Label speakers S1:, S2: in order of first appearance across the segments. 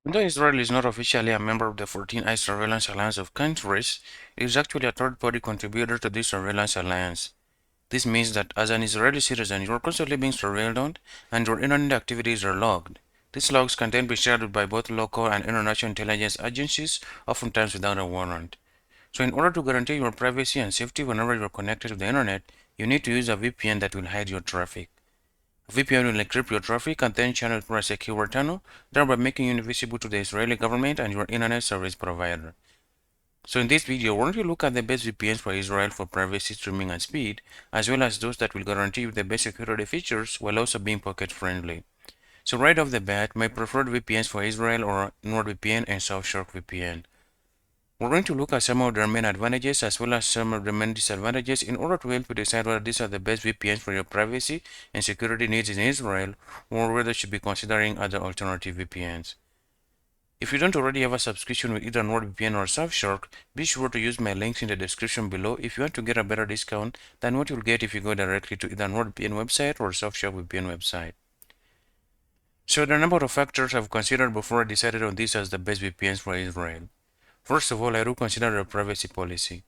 S1: Though Israel is not officially a member of the 14th Surveillance Alliance of countries, it is actually a third-party contributor to this surveillance alliance. This means that as an Israeli citizen, you are constantly being surveilled on and your internet activities are logged. These logs can then be shared by both local and international intelligence agencies, oftentimes without a warrant. So in order to guarantee your privacy and safety whenever you are connected to the internet, you need to use a VPN that will hide your traffic. A VPN will encrypt your traffic and then channel it through a secure tunnel, thereby making you invisible to the Israeli government and your internet service provider. So in this video, we're going to look at the best VPNs for Israel for privacy, streaming, and speed, as well as those that will guarantee you the best security features while also being pocket friendly. So right off the bat, my preferred VPNs for Israel are NordVPN and Surfshark VPN. We're going to look at some of their main advantages as well as some of their main disadvantages in order to help you decide whether these are the best VPNs for your privacy and security needs in Israel or whether you should be considering other alternative VPNs. If you don't already have a subscription with either NordVPN or Surfshark, be sure to use my links in the description below if you want to get a better discount than what you'll get if you go directly to either NordVPN website or Surfshark VPN website. So there are a number of factors I've considered before I decided on these as the best VPNs for Israel. First of all, I do consider their privacy policy.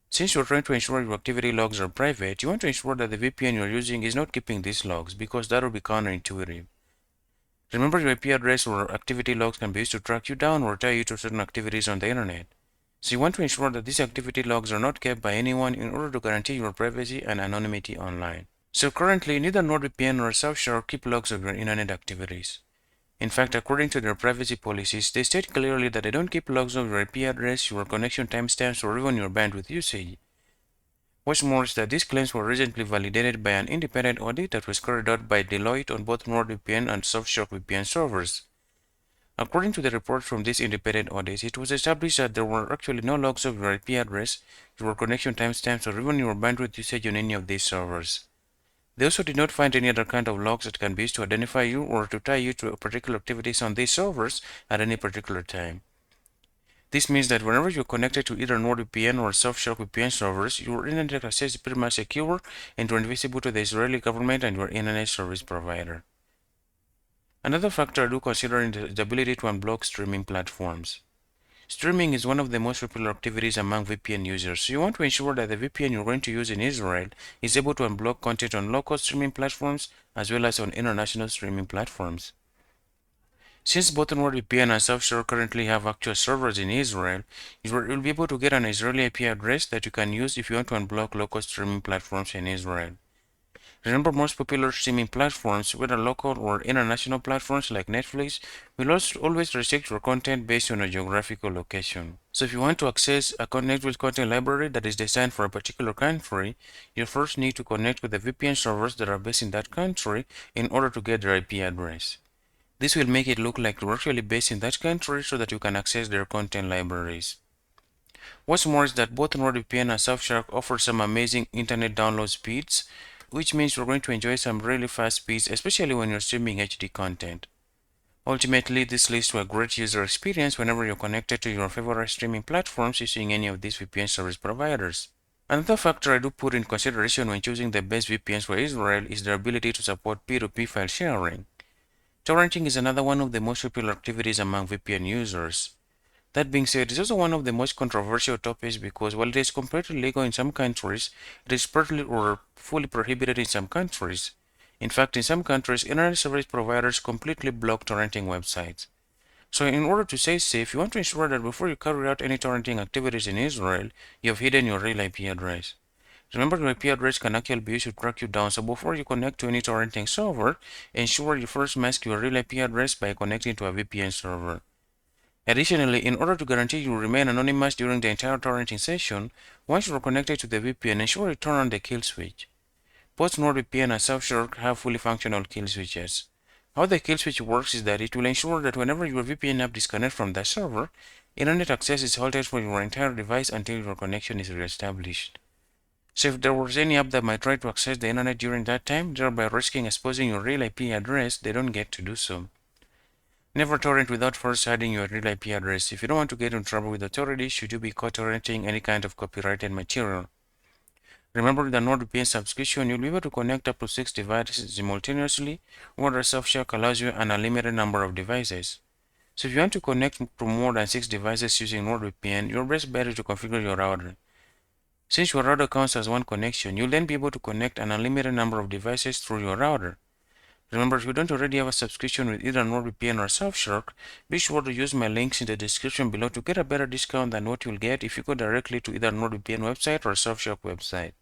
S1: Since you're trying to ensure your activity logs are private, you want to ensure that the VPN you're using is not keeping these logs because that will be counterintuitive. Remember, your IP address or activity logs can be used to track you down or tie you to certain activities on the internet. So you want to ensure that these activity logs are not kept by anyone in order to guarantee your privacy and anonymity online. So currently, neither NordVPN nor Surfshark keep logs of your internet activities. In fact, according to their privacy policies, they state clearly that they don't keep logs of your IP address, your connection timestamps, or even your bandwidth usage. What's more is that these claims were recently validated by an independent audit that was carried out by Deloitte on both NordVPN and Surfshark VPN servers. According to the report from this independent audit, it was established that there were actually no logs of your IP address, your connection timestamps, or even your bandwidth usage on any of these servers. They also did not find any other kind of logs that can be used to identify you or to tie you to particular activities on these servers at any particular time. This means that whenever you're connected to either NordVPN or Surfshark VPN servers, your internet access is pretty much secure and you're invisible to the Israeli government and your internet service provider. Another factor I do consider is the ability to unblock streaming platforms. Streaming is one of the most popular activities among VPN users, so you want to ensure that the VPN you're going to use in Israel is able to unblock content on local streaming platforms as well as on international streaming platforms. Since both NordVPN and Surfshark currently have actual servers in Israel, you'll be able to get an Israeli IP address that you can use if you want to unblock local streaming platforms in Israel. Remember, most popular streaming platforms, whether local or international platforms like Netflix, will also always restrict your content based on a geographical location. So if you want to access a Netflix content library that is designed for a particular country, you first need to connect with the VPN servers that are based in that country in order to get their IP address. This will make it look like you're actually based in that country so that you can access their content libraries. What's more is that both NordVPN and Surfshark offer some amazing internet download speeds, which means you're going to enjoy some really fast speeds, especially when you're streaming HD content. Ultimately, this leads to a great user experience whenever you're connected to your favorite streaming platforms using any of these VPN service providers. Another factor I do put in consideration when choosing the best VPNs for Israel is their ability to support P2P file sharing. Torrenting is another one of the most popular activities among VPN users. That being said, it's also one of the most controversial topics because while it is completely legal in some countries, it is partly or fully prohibited in some countries. In fact, in some countries, internet service providers completely block torrenting websites. So in order to stay safe, you want to ensure that before you carry out any torrenting activities in Israel, you have hidden your real IP address. Remember, your IP address can actually be used to track you down, so before you connect to any torrenting server, ensure you first mask your real IP address by connecting to a VPN server. Additionally, in order to guarantee you remain anonymous during the entire torrenting session, once you are connected to the VPN, ensure you turn on the kill switch. Both NordVPN and Surfshark have fully functional kill switches. How the kill switch works is that it will ensure that whenever your VPN app disconnects from the server, internet access is halted for your entire device until your connection is reestablished. So if there was any app that might try to access the internet during that time, thereby risking exposing your real IP address, they don't get to do so. Never torrent without first hiding your real IP address. If you don't want to get in trouble with authorities should you be caught torrenting any kind of copyrighted material. Remember, with the NordVPN subscription, you'll be able to connect up to 6 devices simultaneously, whereas Surfshark allows you an unlimited number of devices. So if you want to connect to more than 6 devices using NordVPN, your best bet is to configure your router. Since your router counts as one connection, you'll then be able to connect an unlimited number of devices through your router. Remember, if you don't already have a subscription with either NordVPN or Surfshark, be sure to use my links in the description below to get a better discount than what you'll get if you go directly to either NordVPN website or Surfshark website.